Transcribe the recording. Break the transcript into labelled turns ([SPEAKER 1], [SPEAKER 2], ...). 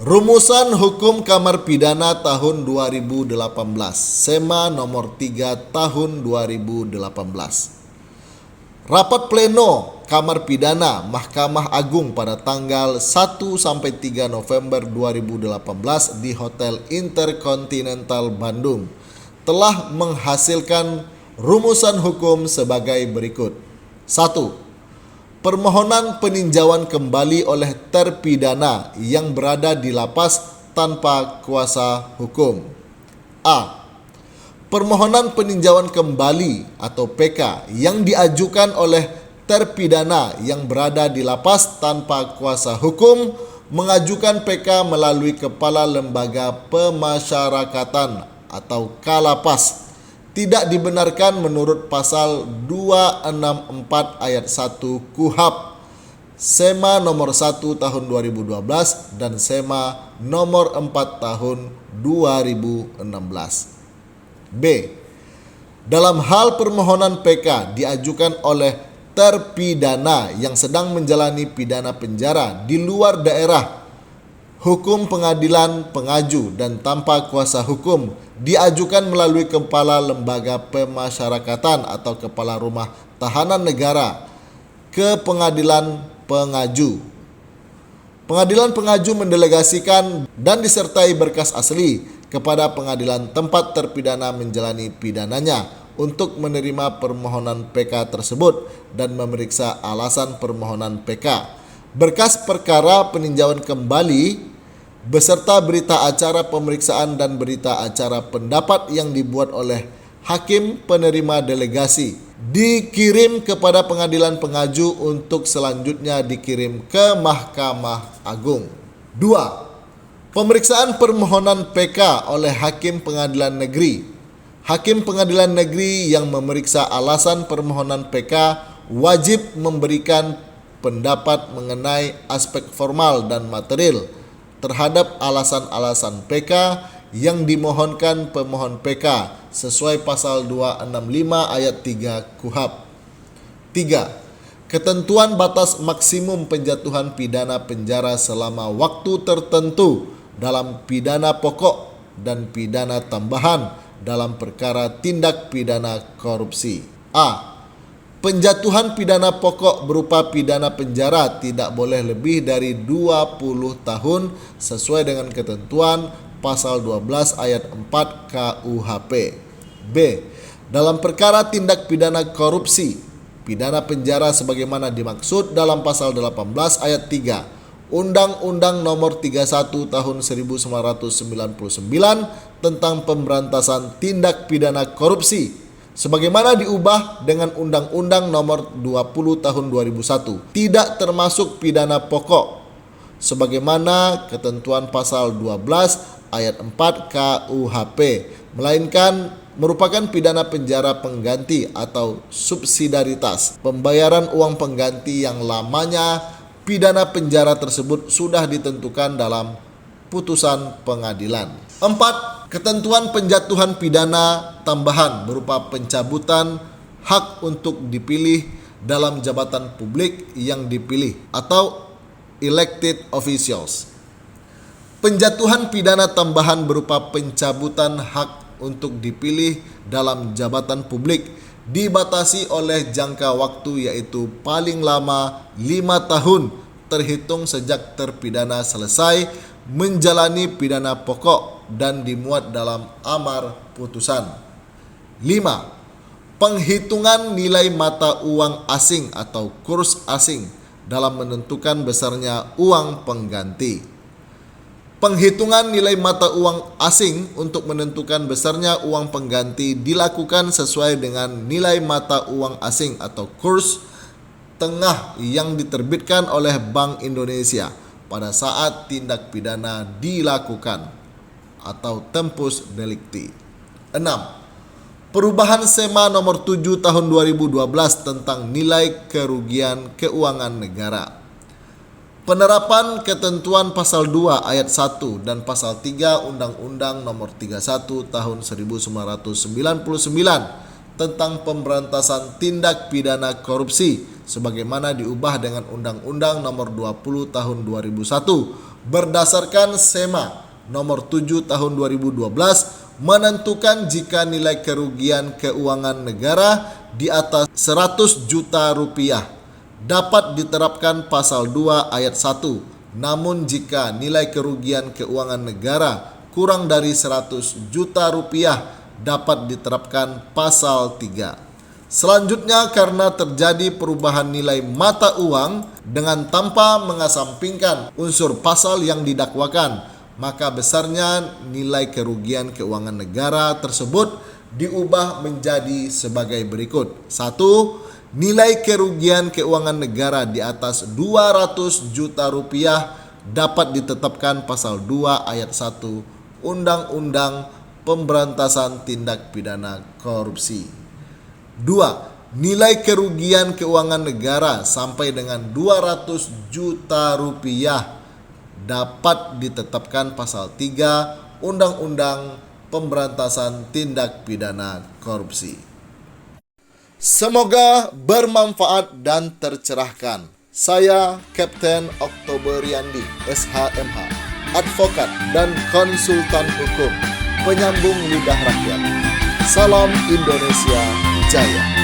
[SPEAKER 1] Rumusan Hukum Kamar Pidana tahun 2018, SEMA nomor 3 tahun 2018. Rapat pleno Kamar Pidana Mahkamah Agung pada tanggal 1-3 November 2018 di Hotel Intercontinental Bandung telah menghasilkan rumusan hukum sebagai berikut. 1. Permohonan peninjauan kembali oleh terpidana yang berada di lapas tanpa kuasa hukum. A. Permohonan peninjauan kembali atau PK yang diajukan oleh terpidana yang berada di lapas tanpa kuasa hukum mengajukan PK melalui Kepala Lembaga Pemasyarakatan atau Kalapas tidak dibenarkan menurut pasal 264 ayat 1 KUHP, SEMA nomor 1 tahun 2012 dan SEMA nomor 4 tahun 2016. B. Dalam hal permohonan PK diajukan oleh terpidana yang sedang menjalani pidana penjara di luar daerah hukum pengadilan pengaju dan tanpa kuasa hukum diajukan melalui Kepala Lembaga Pemasyarakatan atau Kepala Rumah Tahanan Negara ke pengadilan pengaju. Pengadilan pengaju mendelegasikan dan disertai berkas asli kepada pengadilan tempat terpidana menjalani pidananya untuk menerima permohonan PK tersebut dan memeriksa alasan permohonan PK. Berkas perkara peninjauan kembali beserta berita acara pemeriksaan dan berita acara pendapat yang dibuat oleh hakim penerima delegasi dikirim kepada pengadilan pengaju untuk selanjutnya dikirim ke Mahkamah Agung. 2. Pemeriksaan permohonan PK oleh hakim pengadilan negeri. Hakim pengadilan negeri yang memeriksa alasan permohonan PK wajib memberikan pendapat mengenai aspek formal dan material terhadap alasan-alasan PK yang dimohonkan pemohon PK sesuai pasal 265 ayat 3 KUHP. 3. Ketentuan batas maksimum penjatuhan pidana penjara selama waktu tertentu dalam pidana pokok dan pidana tambahan dalam perkara tindak pidana korupsi. A. Penjatuhan pidana pokok berupa pidana penjara tidak boleh lebih dari 20 tahun sesuai dengan ketentuan pasal 12 ayat 4 KUHP. B. Dalam perkara tindak pidana korupsi, pidana penjara sebagaimana dimaksud dalam pasal 18 ayat 3 Undang-Undang Nomor 31 Tahun 1999 tentang Pemberantasan Tindak Pidana Korupsi sebagaimana diubah dengan Undang-Undang Nomor 20 Tahun 2001 tidak termasuk pidana pokok sebagaimana ketentuan pasal 12 ayat 4 KUHP, melainkan merupakan pidana penjara pengganti atau subsidiaritas pembayaran uang pengganti yang lamanya pidana penjara tersebut sudah ditentukan dalam putusan pengadilan. 4. Ketentuan penjatuhan pidana tambahan berupa pencabutan hak untuk dipilih dalam jabatan publik yang dipilih atau elected officials. Penjatuhan pidana tambahan berupa pencabutan hak untuk dipilih dalam jabatan publik dibatasi oleh jangka waktu yaitu paling lama 5 tahun terhitung sejak terpidana selesai menjalani pidana pokok dan dimuat dalam amar putusan. 5. Penghitungan nilai mata uang asing atau kurs asing dalam menentukan besarnya uang pengganti. Penghitungan nilai mata uang asing untuk menentukan besarnya uang pengganti dilakukan sesuai dengan nilai mata uang asing atau kurs tengah yang diterbitkan oleh Bank Indonesia pada saat tindak pidana dilakukan atau tempus delicti. 6. Perubahan SEMA nomor 7 tahun 2012 tentang nilai kerugian keuangan negara. Penerapan ketentuan pasal 2 ayat 1 dan pasal 3 Undang-Undang nomor 31 tahun 1999 tentang pemberantasan tindak pidana korupsi sebagaimana diubah dengan Undang-Undang Nomor 20 Tahun 2001 berdasarkan SEMA Nomor 7 Tahun 2012 menentukan jika nilai kerugian keuangan negara di atas 100 juta rupiah dapat diterapkan pasal 2 ayat 1. Namun jika nilai kerugian keuangan negara kurang dari 100 juta rupiah dapat diterapkan pasal 3. Selanjutnya, karena terjadi perubahan nilai mata uang dengan tanpa mengesampingkan unsur pasal yang didakwakan, maka besarnya nilai kerugian keuangan negara tersebut diubah menjadi sebagai berikut. 1. Nilai kerugian keuangan negara di atas 200 juta rupiah dapat ditetapkan pasal 2 ayat 1 Undang-Undang Pemberantasan Tindak Pidana Korupsi. 2. Nilai kerugian keuangan negara sampai dengan 200 juta rupiah dapat ditetapkan pasal 3 Undang-Undang Pemberantasan Tindak Pidana Korupsi. Semoga bermanfaat dan tercerahkan. Saya Kapten Oktoberiandi, SHMH, advokat dan konsultan hukum, penyambung lidah rakyat. Salam Indonesia Jaya.